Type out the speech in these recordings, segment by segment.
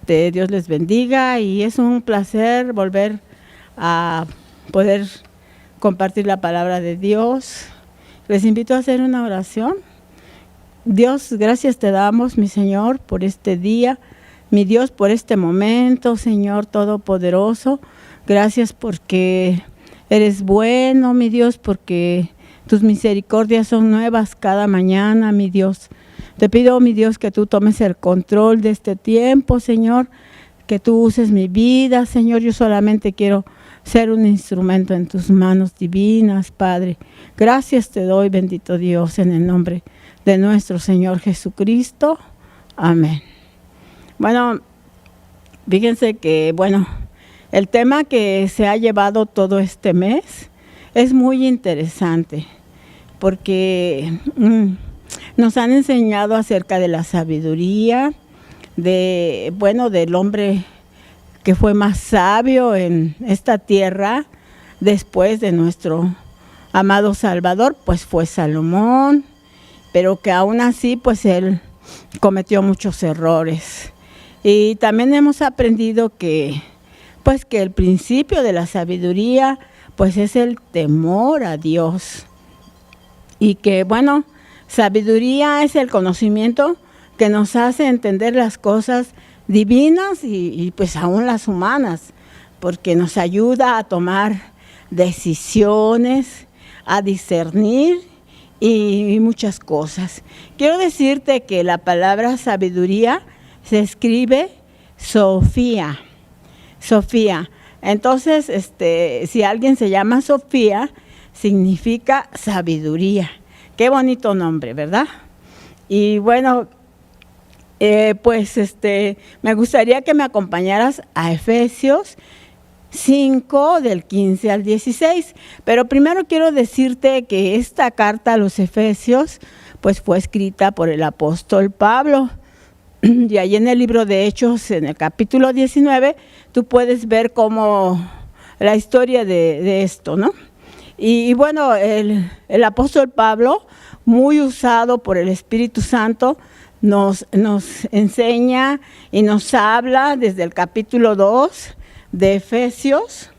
Dios les bendiga y es un placer volver a poder compartir la palabra de Dios. Les invito a hacer una oración. Dios, gracias te damos, mi Señor, por este día, mi Dios, por este momento, Señor Todopoderoso. Gracias porque eres bueno, mi Dios, porque tus misericordias son nuevas cada mañana, mi Dios. Te pido, mi Dios, que tú tomes el control de este tiempo, Señor, que tú uses mi vida, Señor. Yo solamente quiero ser un instrumento en tus manos divinas, Padre. Gracias te doy, bendito Dios, en el nombre de nuestro Señor Jesucristo. Amén. Bueno, fíjense que, el tema que se ha llevado todo este mes es muy interesante porque nos han enseñado acerca de la sabiduría, del hombre que fue más sabio en esta tierra después de nuestro amado Salvador, pues fue Salomón, pero que aún así pues él cometió muchos errores. Y también hemos aprendido que el principio de la sabiduría pues es el temor a Dios. Y que sabiduría es el conocimiento que nos hace entender las cosas divinas y pues aún las humanas, porque nos ayuda a tomar decisiones, a discernir y muchas cosas. Quiero decirte que la palabra sabiduría se escribe Sofía. Sofía. Entonces, si alguien se llama Sofía, significa sabiduría. Qué bonito nombre, ¿verdad? Y me gustaría que me acompañaras a Efesios 5, del 15 al 16. Pero primero quiero decirte que esta carta a los Efesios, pues fue escrita por el apóstol Pablo. Y ahí en el libro de Hechos, en el capítulo 19, tú puedes ver cómo la historia de esto, ¿no? Y el apóstol Pablo, muy usado por el Espíritu Santo, nos enseña y nos habla desde el capítulo 2 de Efesios.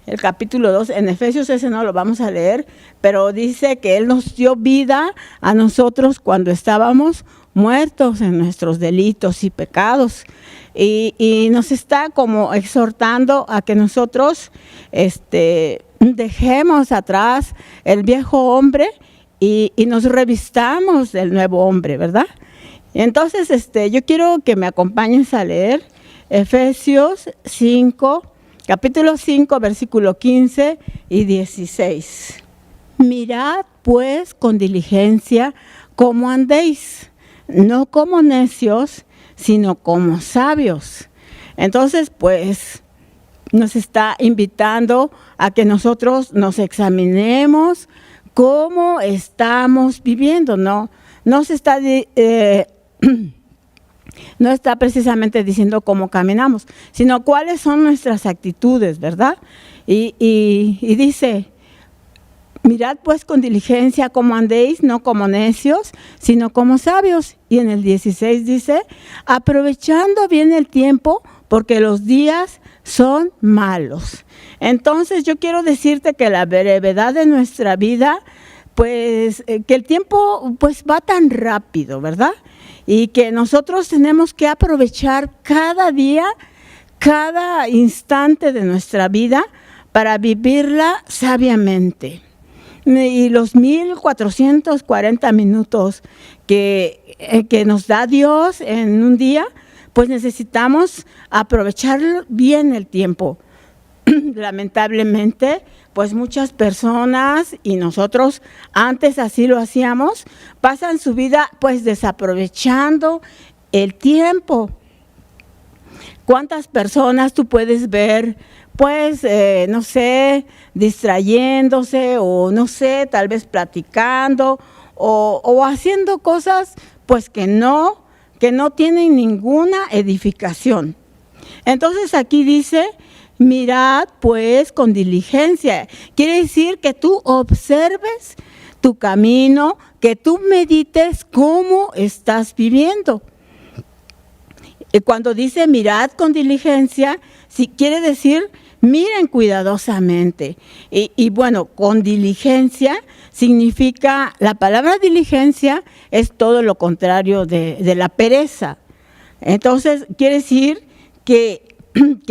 El capítulo 2, en Efesios ese no lo vamos a leer, pero dice que Él nos dio vida a nosotros cuando estábamos muertos en nuestros delitos y pecados. Y nos está como exhortando a que nosotros dejemos atrás el viejo hombre y nos revistamos del nuevo hombre, ¿verdad? Entonces, yo quiero que me acompañes a leer Efesios 5, capítulo 5, versículo 15 y 16. Mirad, pues, con diligencia cómo andéis, no como necios, sino como sabios. Entonces, pues, nos está invitando a que nosotros nos examinemos cómo estamos viviendo, ¿no? No está precisamente diciendo cómo caminamos, sino cuáles son nuestras actitudes, ¿verdad? Y dice, mirad pues con diligencia cómo andéis, no como necios, sino como sabios. Y en el 16 dice, aprovechando bien el tiempo, porque los días son malos. Entonces yo quiero decirte que la brevedad de nuestra vida, pues que el tiempo pues va tan rápido, ¿verdad? Y que nosotros tenemos que aprovechar cada día, cada instante de nuestra vida para vivirla sabiamente. Y los 1440 minutos que nos da Dios en un día, pues necesitamos aprovechar bien el tiempo. Lamentablemente, pues muchas personas, y nosotros antes así lo hacíamos, pasan su vida pues desaprovechando el tiempo. ¿Cuántas personas tú puedes ver, pues, distrayéndose o tal vez platicando o haciendo cosas pues que no tienen ninguna edificación? Entonces aquí dice, mirad pues con diligencia. Quiere decir que tú observes tu camino, que tú medites cómo estás viviendo. Cuando dice mirad con diligencia, sí quiere decir miren cuidadosamente. Y bueno, con diligencia significa, la palabra diligencia es todo lo contrario de la pereza. Entonces, quiere decir que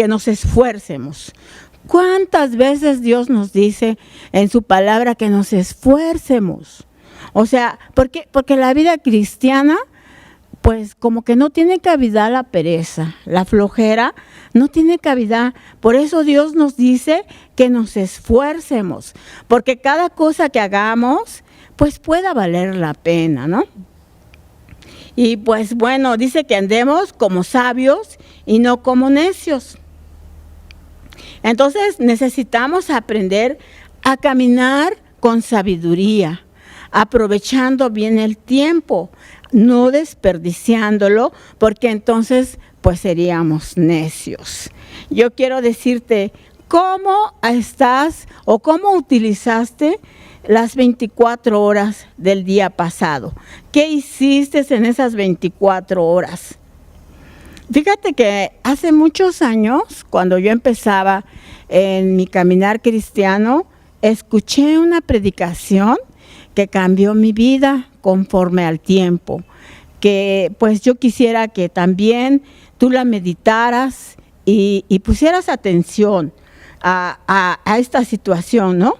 nos esfuercemos. ¿Cuántas veces Dios nos dice en su palabra que nos esfuercemos? O sea, porque la vida cristiana, pues como que no tiene cabida la pereza, la flojera, no tiene cabida. Por eso Dios nos dice que nos esfuercemos, porque cada cosa que hagamos, pues pueda valer la pena, ¿no? Y pues bueno, dice que andemos como sabios y no como necios. Entonces necesitamos aprender a caminar con sabiduría, aprovechando bien el tiempo, no desperdiciándolo, porque entonces pues seríamos necios. Yo quiero decirte, ¿cómo estás o cómo utilizaste las 24 horas del día pasado? ¿Qué hiciste en esas 24 horas? Fíjate que hace muchos años, cuando yo empezaba en mi caminar cristiano, escuché una predicación que cambió mi vida conforme al tiempo, que pues yo quisiera que también tú la meditaras y pusieras atención a esta situación, ¿no?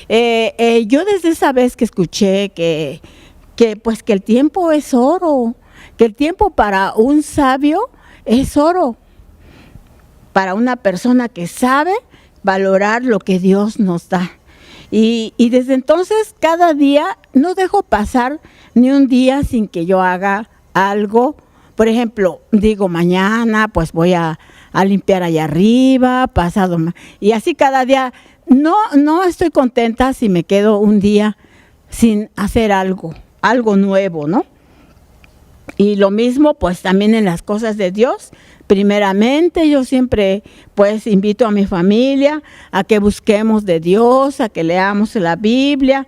Yo desde esa vez que escuché que el tiempo es oro, que el tiempo para un sabio es oro, para una persona que sabe valorar lo que Dios nos da. Y desde entonces, cada día, no dejo pasar ni un día sin que yo haga algo. Por ejemplo, digo, mañana pues voy a limpiar allá arriba, pasado, y así cada día. No estoy contenta si me quedo un día sin hacer algo nuevo, ¿no? Y lo mismo pues también en las cosas de Dios. Primeramente yo siempre pues invito a mi familia a que busquemos de Dios, a que leamos la Biblia,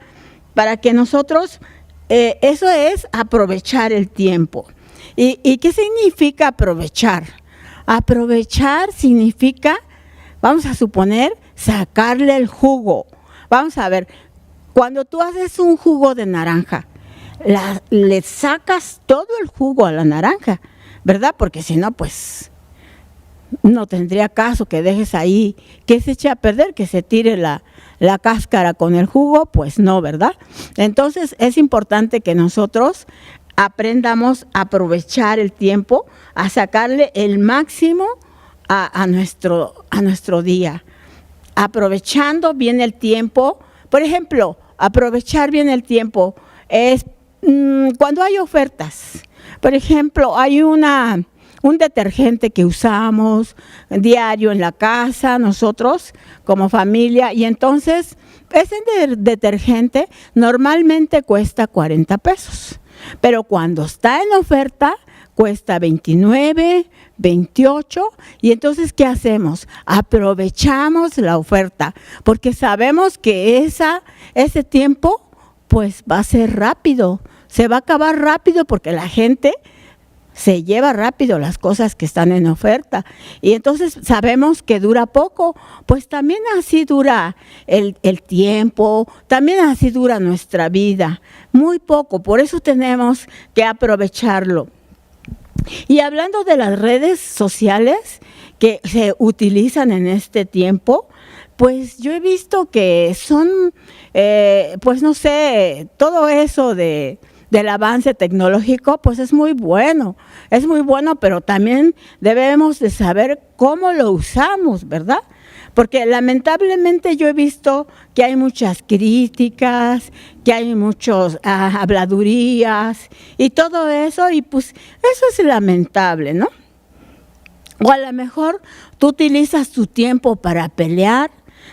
para que nosotros, eso es aprovechar el tiempo. ¿Y qué significa aprovechar? Aprovechar significa, vamos a suponer, sacarle el jugo. Vamos a ver, cuando tú haces un jugo de naranja, le sacas todo el jugo a la naranja, ¿verdad? Porque si no, pues no tendría caso que dejes ahí, que se eche a perder, que se tire la cáscara con el jugo, pues no, ¿verdad? Entonces es importante que nosotros aprendamos a aprovechar el tiempo, a sacarle el máximo a nuestro día, aprovechando bien el tiempo. Por ejemplo, aprovechar bien el tiempo es cuando hay ofertas. Por ejemplo, hay un detergente que usamos diario en la casa, nosotros como familia, y entonces ese detergente normalmente cuesta 40 pesos, pero cuando está en oferta cuesta 29, 28, y entonces ¿qué hacemos? Aprovechamos la oferta, porque sabemos que ese tiempo pues va a ser rápido, se va a acabar rápido, porque la gente se lleva rápido las cosas que están en oferta, y entonces sabemos que dura poco. Pues también así dura el tiempo, también así dura nuestra vida, muy poco, por eso tenemos que aprovecharlo. Y hablando de las redes sociales que se utilizan en este tiempo, pues yo he visto que son, pues no sé, todo eso del avance tecnológico, pues es muy bueno, pero también debemos de saber cómo lo usamos, ¿verdad? Porque lamentablemente yo he visto que hay muchas críticas, que hay muchas habladurías y todo eso, y pues eso es lamentable, ¿no? O a lo mejor tú utilizas tu tiempo para pelear,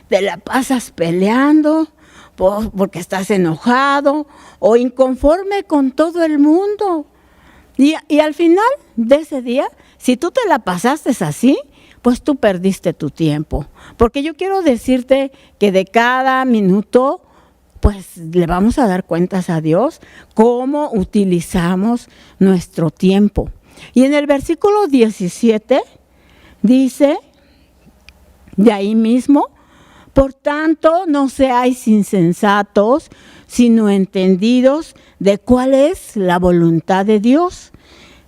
te la pasas peleando porque estás enojado o inconforme con todo el mundo. Y al final de ese día, si tú te la pasaste así, pues tú perdiste tu tiempo. Porque yo quiero decirte que de cada minuto, pues le vamos a dar cuentas a Dios cómo utilizamos nuestro tiempo. Y en el versículo 17 dice, de ahí mismo, por tanto no seáis insensatos, sino entendidos de cuál es la voluntad de Dios.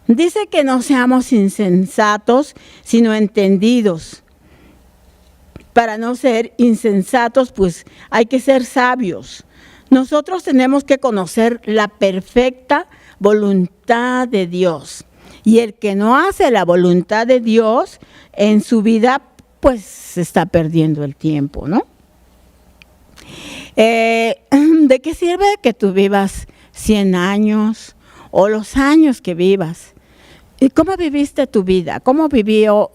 Dice que no seamos insensatos, sino entendidos. Para no ser insensatos, pues hay que ser sabios. Nosotros tenemos que conocer la perfecta voluntad de Dios. Y el que no hace la voluntad de Dios en su vida, pues se está perdiendo el tiempo, ¿no? ¿De qué sirve que tú vivas 100 años o los años que vivas? ¿Y cómo viviste tu vida? ¿Cómo vivió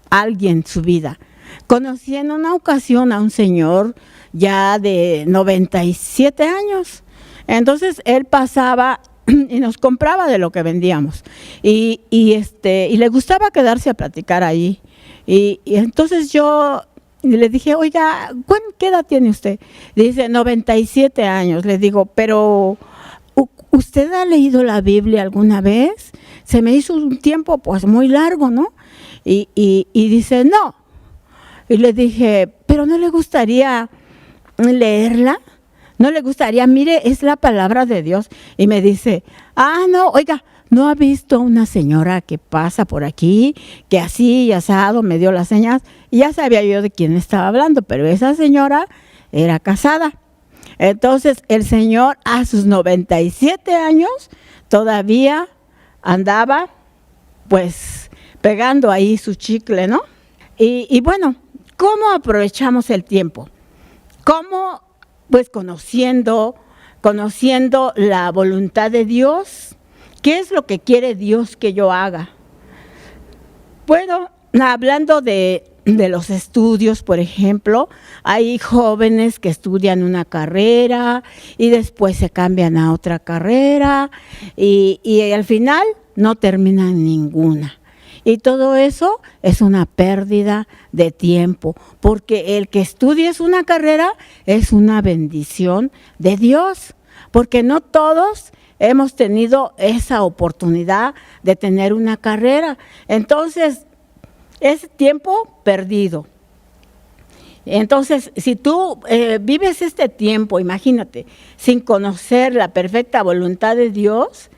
alguien su vida? Conocí en una ocasión a un señor ya de 97 años. Entonces él pasaba y nos compraba de lo que vendíamos. Y le gustaba quedarse a platicar ahí. Y entonces yo le dije, oiga, ¿qué edad tiene usted? Dice, 97 años. Le digo, pero ¿usted ha leído la Biblia alguna vez? Se me hizo un tiempo pues muy largo, ¿no? Y dice, no. Y le dije, ¿pero no le gustaría leerla? ¿No le gustaría? Mire, es la palabra de Dios. Y me dice, no, oiga, ¿no ha visto una señora que pasa por aquí, que así y asado me dio las señas? Y ya sabía yo de quién estaba hablando, pero esa señora era casada. Entonces el señor a sus 97 años todavía andaba pues pegando ahí su chicle, ¿no? Y bueno, ¿cómo aprovechamos el tiempo? ¿Cómo? Pues conociendo la voluntad de Dios. ¿Qué es lo que quiere Dios que yo haga? Bueno, hablando de los estudios, por ejemplo, hay jóvenes que estudian una carrera y después se cambian a otra carrera y al final no terminan ninguna. Y todo eso es una pérdida de tiempo, porque el que estudies una carrera es una bendición de Dios, porque no todos hemos tenido esa oportunidad de tener una carrera. Entonces, es tiempo perdido. Entonces, si tú vives este tiempo, imagínate, sin conocer la perfecta voluntad de Dios,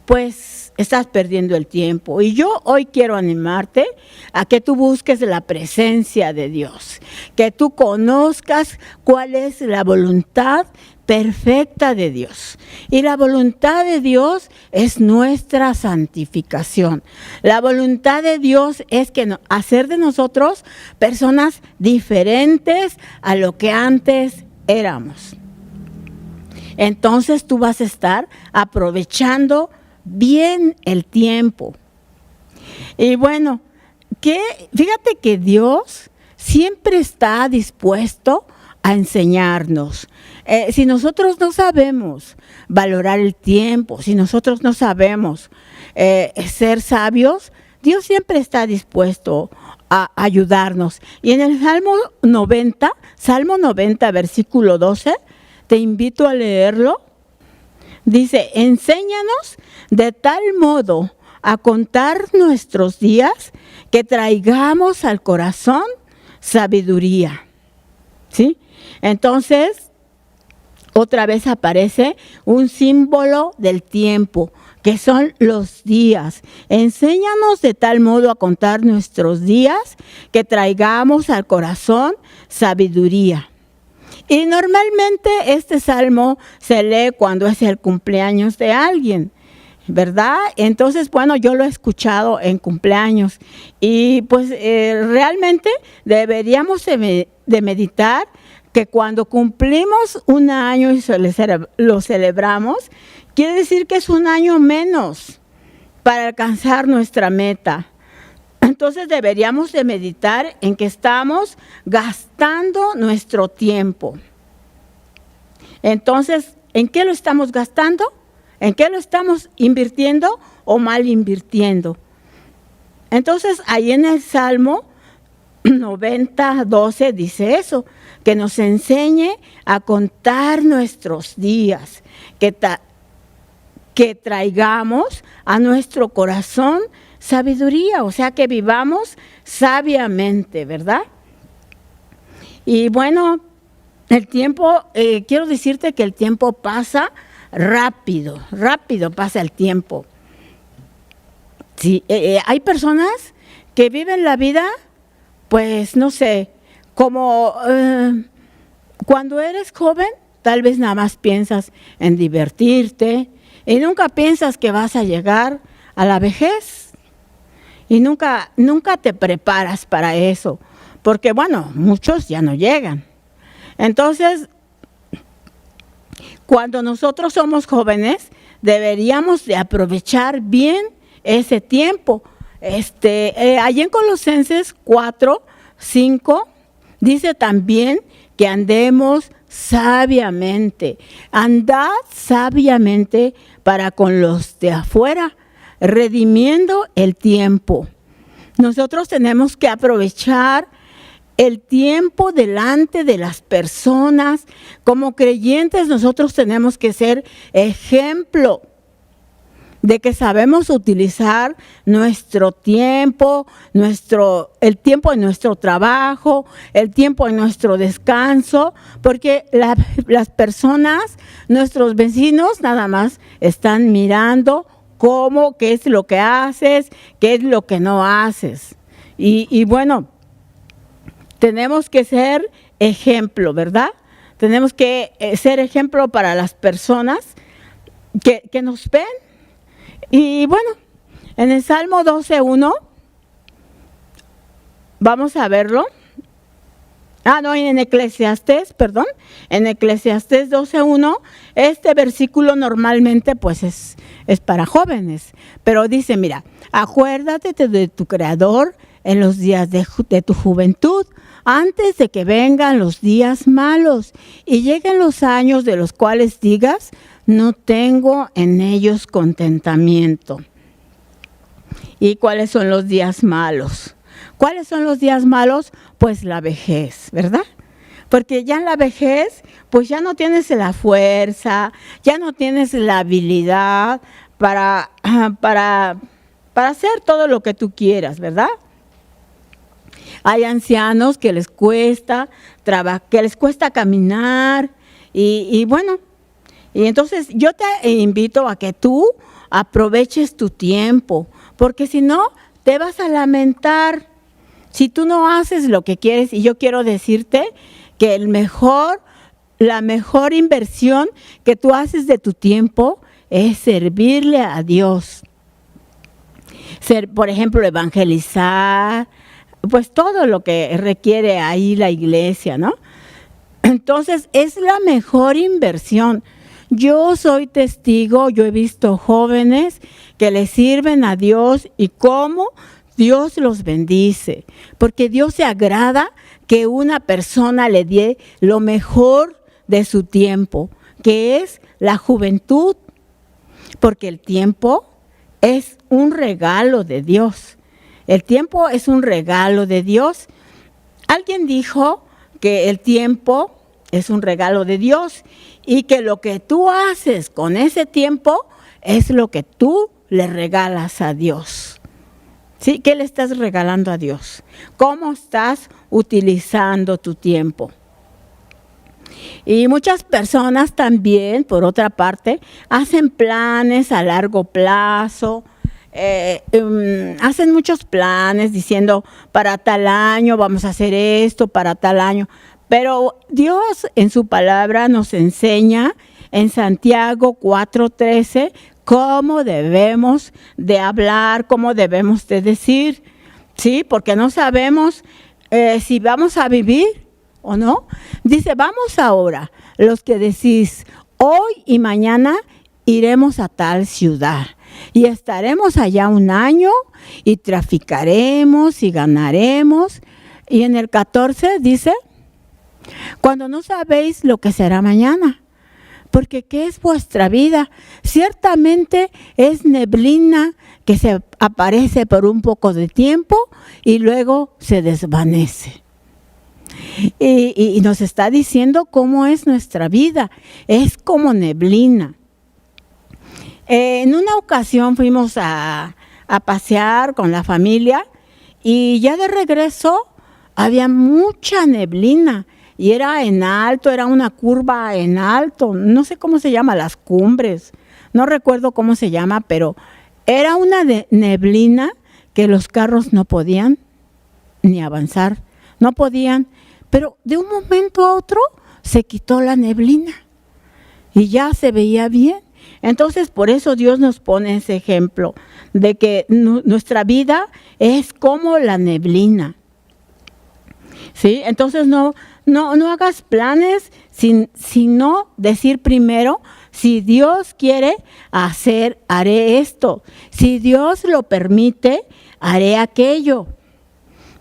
pues estás perdiendo el tiempo. Y yo hoy quiero animarte a que tú busques la presencia de Dios, que tú conozcas cuál es la voluntad perfecta de Dios. Y la voluntad de Dios es nuestra santificación. La voluntad de Dios es hacer de nosotros personas diferentes a lo que antes éramos. Entonces tú vas a estar aprovechando bien el tiempo. Y bueno, fíjate que Dios siempre está dispuesto a enseñarnos. Si nosotros no sabemos valorar el tiempo, si nosotros no sabemos ser sabios, Dios siempre está dispuesto a ayudarnos. Y en el Salmo 90, versículo 12, te invito a leerlo. Dice, enséñanos de tal modo a contar nuestros días que traigamos al corazón sabiduría. ¿Sí? Entonces, otra vez aparece un símbolo del tiempo, que son los días. Enséñanos de tal modo a contar nuestros días que traigamos al corazón sabiduría. Y normalmente este salmo se lee cuando es el cumpleaños de alguien, ¿verdad? Entonces, bueno, yo lo he escuchado en cumpleaños y pues realmente deberíamos de meditar que cuando cumplimos un año y lo celebramos, quiere decir que es un año menos para alcanzar nuestra meta. Entonces deberíamos de meditar en que estamos gastando nuestro tiempo. Entonces, ¿en qué lo estamos gastando? ¿En qué lo estamos invirtiendo o mal invirtiendo? Entonces, ahí en el Salmo 90, 12 dice eso, que nos enseñe a contar nuestros días, que traigamos a nuestro corazón sabiduría, o sea, que vivamos sabiamente, ¿verdad? Y bueno, el tiempo, quiero decirte que el tiempo pasa rápido, rápido pasa el tiempo. Sí, hay personas que viven la vida, pues no sé, como cuando eres joven, tal vez nada más piensas en divertirte y nunca piensas que vas a llegar a la vejez y nunca te preparas para eso, porque bueno, muchos ya no llegan. Entonces, cuando nosotros somos jóvenes, deberíamos de aprovechar bien ese tiempo. Allí en Colosenses 4:5 dice también que andemos sabiamente. Andad sabiamente para con los de afuera, redimiendo el tiempo. Nosotros tenemos que aprovechar el tiempo delante de las personas. Como creyentes nosotros tenemos que ser ejemplo de que sabemos utilizar nuestro tiempo, el tiempo en nuestro trabajo, el tiempo en nuestro descanso, porque las personas, nuestros vecinos nada más están mirando qué es lo que haces, qué es lo que no haces. Y bueno, tenemos que ser ejemplo, ¿verdad? Tenemos que ser ejemplo para las personas que nos ven. Y bueno, en el Salmo 12:1, vamos a verlo. En Eclesiastés 12:1, este versículo normalmente pues es para jóvenes, pero dice, mira, acuérdate de tu Creador en los días de tu juventud, antes de que vengan los días malos y lleguen los años de los cuales digas, no tengo en ellos contentamiento. ¿Y cuáles son los días malos? ¿Cuáles son los días malos? Pues la vejez, ¿verdad? Porque ya en la vejez, pues ya no tienes la fuerza, ya no tienes la habilidad para hacer todo lo que tú quieras, ¿verdad? Hay ancianos que les cuesta caminar y bueno, y entonces yo te invito a que tú aproveches tu tiempo, porque si no, te vas a lamentar si tú no haces lo que quieres. Y yo quiero decirte que la mejor inversión que tú haces de tu tiempo es servirle a Dios. Por ejemplo, evangelizar, pues todo lo que requiere ahí la iglesia, ¿no? Entonces, es la mejor inversión. Yo soy testigo, yo he visto jóvenes que le sirven a Dios y cómo Dios los bendice, porque Dios se agrada que una persona le dé lo mejor de su tiempo, que es la juventud, porque el tiempo es un regalo de Dios. El tiempo es un regalo de Dios. Alguien dijo que el tiempo es un regalo de Dios y que lo que tú haces con ese tiempo es lo que tú le regalas a Dios. ¿Sí? ¿Qué le estás regalando a Dios? ¿Cómo estás utilizando tu tiempo? Y muchas personas también, por otra parte, hacen planes a largo plazo, hacen muchos planes diciendo, para tal año vamos a hacer esto, para tal año. Pero Dios en su palabra nos enseña en Santiago 4:13 cómo debemos de hablar, cómo debemos de decir, ¿sí? Porque no sabemos si vamos a vivir o no. Dice, vamos ahora, los que decís, hoy y mañana iremos a tal ciudad y estaremos allá un año y traficaremos y ganaremos. Y en el 14 dice, cuando no sabéis lo que será mañana, porque ¿qué es vuestra vida? Ciertamente es neblina que se aparece por un poco de tiempo y luego se desvanece. Y nos está diciendo cómo es nuestra vida, es como neblina. En una ocasión fuimos a pasear con la familia y ya de regreso había mucha neblina y era en alto, era una curva en alto, no sé cómo se llama, las cumbres, no recuerdo cómo se llama, pero era una neblina que los carros no podían ni avanzar, no podían, pero de un momento a otro se quitó la neblina y ya se veía bien. Entonces, por eso Dios nos pone ese ejemplo de que nuestra vida es como la neblina. ¿Sí? Entonces, no hagas planes sin no decir primero, si Dios quiere hacer, haré esto. Si Dios lo permite, haré aquello.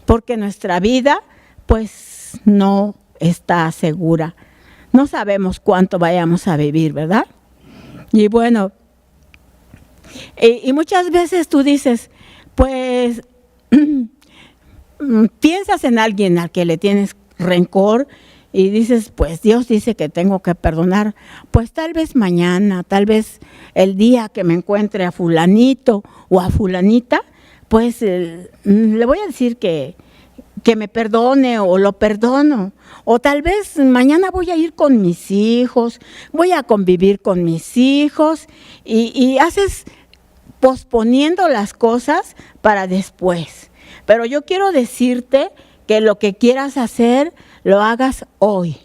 Porque nuestra vida, pues, no está segura. No sabemos cuánto vayamos a vivir, ¿verdad? Y bueno, y muchas veces tú dices, pues, piensas en alguien al que le tienes rencor y dices, pues Dios dice que tengo que perdonar, pues tal vez mañana, tal vez el día que me encuentre a fulanito o a fulanita, pues le voy a decir que me perdone o lo perdono. O tal vez mañana voy a ir con mis hijos, voy a convivir con mis hijos y haces posponiendo las cosas para después. Pero yo quiero decirte que lo que quieras hacer, lo hagas hoy.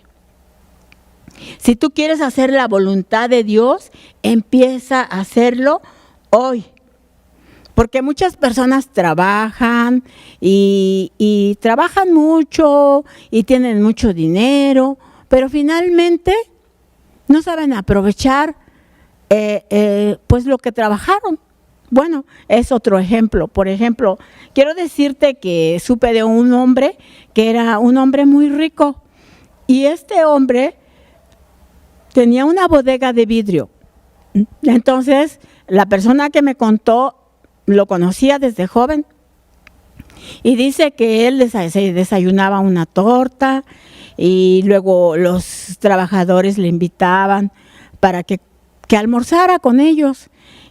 Si tú quieres hacer la voluntad de Dios, empieza a hacerlo hoy. Porque muchas personas trabajan y trabajan mucho y tienen mucho dinero, pero finalmente no saben aprovechar pues lo que trabajaron. Bueno, es otro ejemplo. Por ejemplo, quiero decirte que supe de un hombre que era un hombre muy rico y este hombre tenía una bodega de vidrio. Entonces, la persona que me contó lo conocía desde joven y dice que él se desayunaba una torta y luego los trabajadores le invitaban para que almorzara con ellos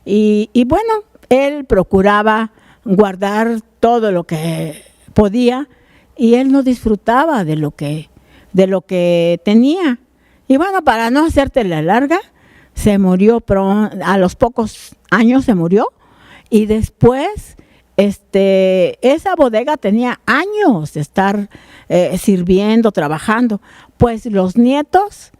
y bueno, él procuraba guardar todo lo que podía y él no disfrutaba de lo que tenía. Y bueno, para no hacerte la larga, se murió, a los pocos años se murió. Y después, esa bodega tenía años de estar sirviendo, trabajando. Pues los nietos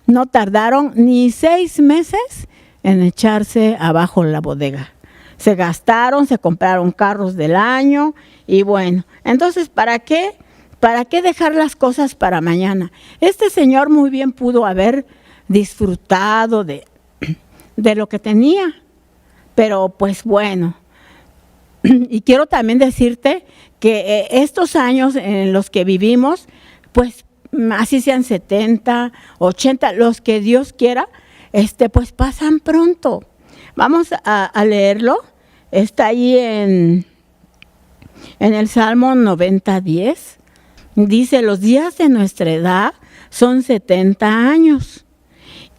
no tardaron ni 6 meses en echarse abajo la bodega. Se gastaron, se compraron carros del año y bueno, entonces, ¿para qué? ¿Para qué dejar las cosas para mañana? Este señor muy bien pudo haber disfrutado de lo que tenía. Pero pues bueno, y quiero también decirte que estos años en los que vivimos, pues así sean 70, 80, los que Dios quiera, pues pasan pronto. Vamos a leerlo, está ahí en el Salmo 90:10, dice, los días de nuestra edad son 70 años.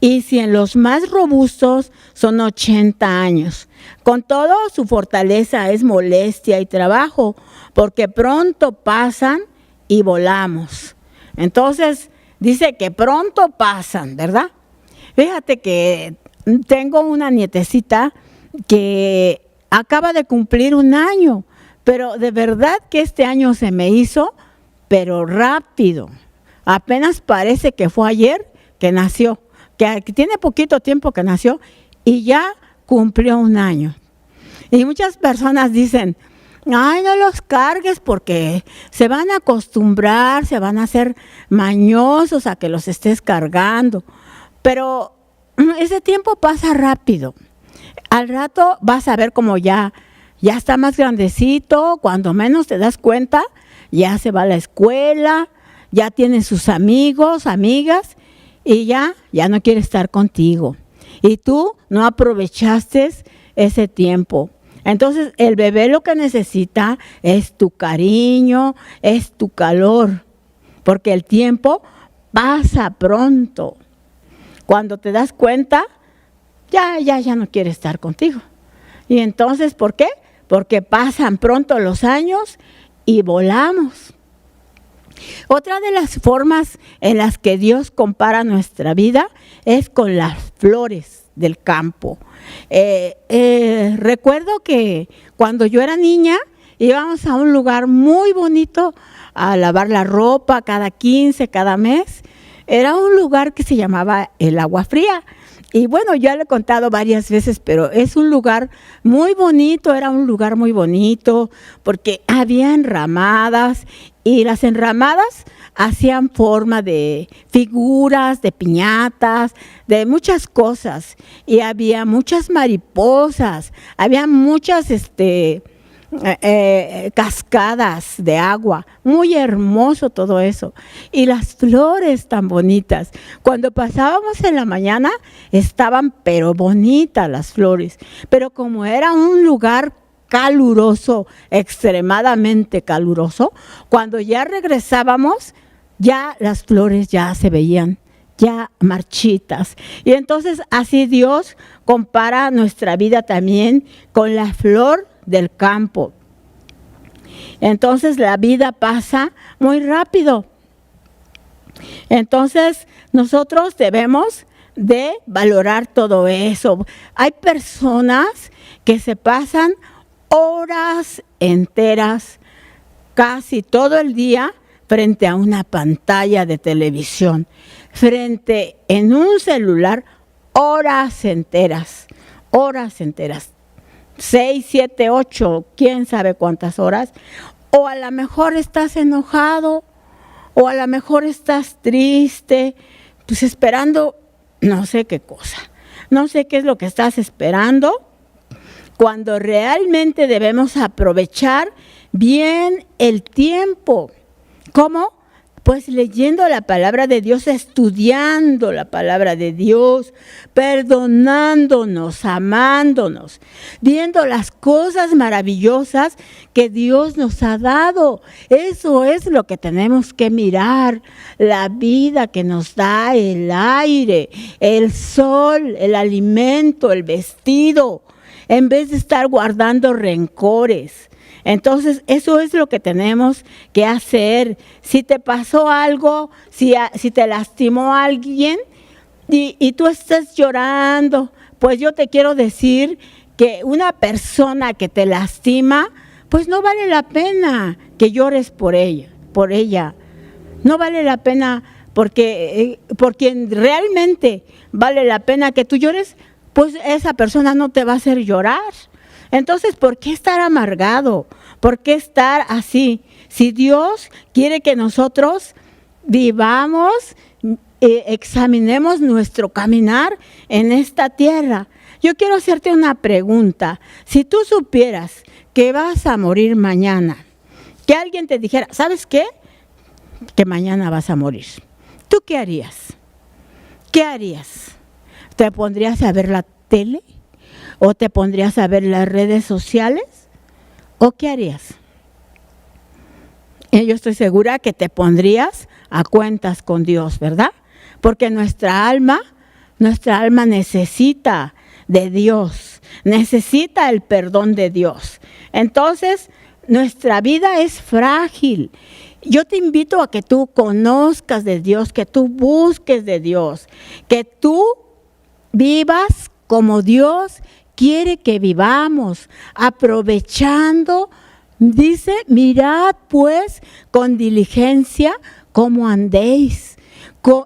Y si en los más robustos son 80 años. Con todo, su fortaleza es molestia y trabajo, porque pronto pasan y volamos. Entonces, dice que pronto pasan, ¿verdad? Fíjate que tengo una nietecita que acaba de cumplir 1 año, pero de verdad que este año se me hizo, pero rápido. Apenas parece que fue ayer que nació. Que tiene poquito tiempo que nació y ya cumplió 1 año. Y muchas personas dicen, ay, no los cargues porque se van a acostumbrar, se van a hacer mañosos a que los estés cargando. Pero ese tiempo pasa rápido. Al rato vas a ver como ya está más grandecito, cuando menos te das cuenta, ya se va a la escuela, ya tiene sus amigos, amigas, y ya no quiere estar contigo. Y tú no aprovechaste ese tiempo. Entonces, el bebé lo que necesita es tu cariño, es tu calor, porque el tiempo pasa pronto. Cuando te das cuenta, ya no quiere estar contigo. Y entonces, ¿por qué? Porque pasan pronto los años y volamos. Otra de las formas en las que Dios compara nuestra vida es con las flores del campo. Recuerdo que cuando yo era niña íbamos a un lugar muy bonito a lavar la ropa cada 15, cada mes. Era un lugar que se llamaba el Agua Fría. Y bueno, ya lo he contado varias veces, pero es un lugar muy bonito, era un lugar muy bonito porque había enramadas y las enramadas hacían forma de figuras, de piñatas, de muchas cosas. Y había muchas mariposas, había muchas cascadas de agua, muy hermoso todo eso, y las flores tan bonitas. Cuando pasábamos en la mañana estaban pero bonitas las flores, pero como era un lugar caluroso, extremadamente caluroso, cuando ya regresábamos ya las flores ya se veían ya marchitas. Y entonces así Dios compara nuestra vida también con la flor del campo. Entonces la vida pasa muy rápido. Entonces nosotros debemos de valorar todo eso. Hay personas que se pasan horas enteras, casi todo el día, frente a una pantalla de televisión, frente en un celular, horas enteras. 6, 7, 8, quién sabe cuántas horas, o a lo mejor estás enojado, o a lo mejor estás triste, pues esperando no sé qué cosa, no sé qué es lo que estás esperando, cuando realmente debemos aprovechar bien el tiempo. ¿Cómo? Pues leyendo la palabra de Dios, estudiando la palabra de Dios, perdonándonos, amándonos, viendo las cosas maravillosas que Dios nos ha dado. Eso es lo que tenemos que mirar, la vida que nos da, el aire, el sol, el alimento, el vestido, en vez de estar guardando rencores. Entonces, eso es lo que tenemos que hacer. Si te pasó algo, si te lastimó alguien y tú estás llorando, pues yo te quiero decir que una persona que te lastima, pues no vale la pena que llores por ella. No vale la pena porque realmente vale la pena que tú llores, pues esa persona no te va a hacer llorar. Entonces, ¿por qué estar amargado? ¿Por qué estar así? Si Dios quiere que nosotros vivamos, examinemos nuestro caminar en esta tierra. Yo quiero hacerte una pregunta. Si tú supieras que vas a morir mañana, que alguien te dijera, ¿sabes qué? Que mañana vas a morir. ¿Tú qué harías? ¿Qué harías? ¿Te pondrías a ver la tele? ¿O te pondrías a ver las redes sociales? ¿O qué harías? Yo estoy segura que te pondrías a cuentas con Dios, ¿verdad? Porque nuestra alma necesita de Dios, necesita el perdón de Dios. Entonces, nuestra vida es frágil. Yo te invito a que tú conozcas de Dios, que tú busques de Dios, que tú vivas como Dios quiere que vivamos, aprovechando, dice, mirad pues con diligencia cómo andéis,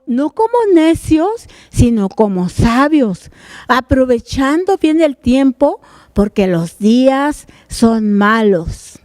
no como necios, sino como sabios, aprovechando bien el tiempo, porque los días son malos.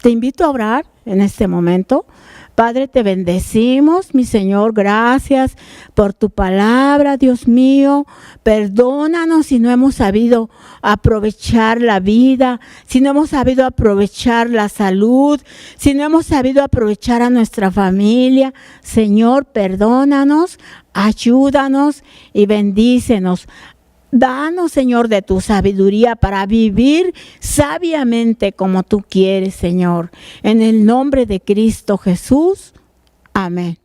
Te invito a orar en este momento. Padre, te bendecimos, mi Señor, gracias por tu palabra, Dios mío. Perdónanos si no hemos sabido aprovechar la vida, si no hemos sabido aprovechar la salud, si no hemos sabido aprovechar a nuestra familia. Señor, perdónanos, ayúdanos y bendícenos. Danos, Señor, de tu sabiduría para vivir sabiamente como tú quieres, Señor. En el nombre de Cristo Jesús. Amén.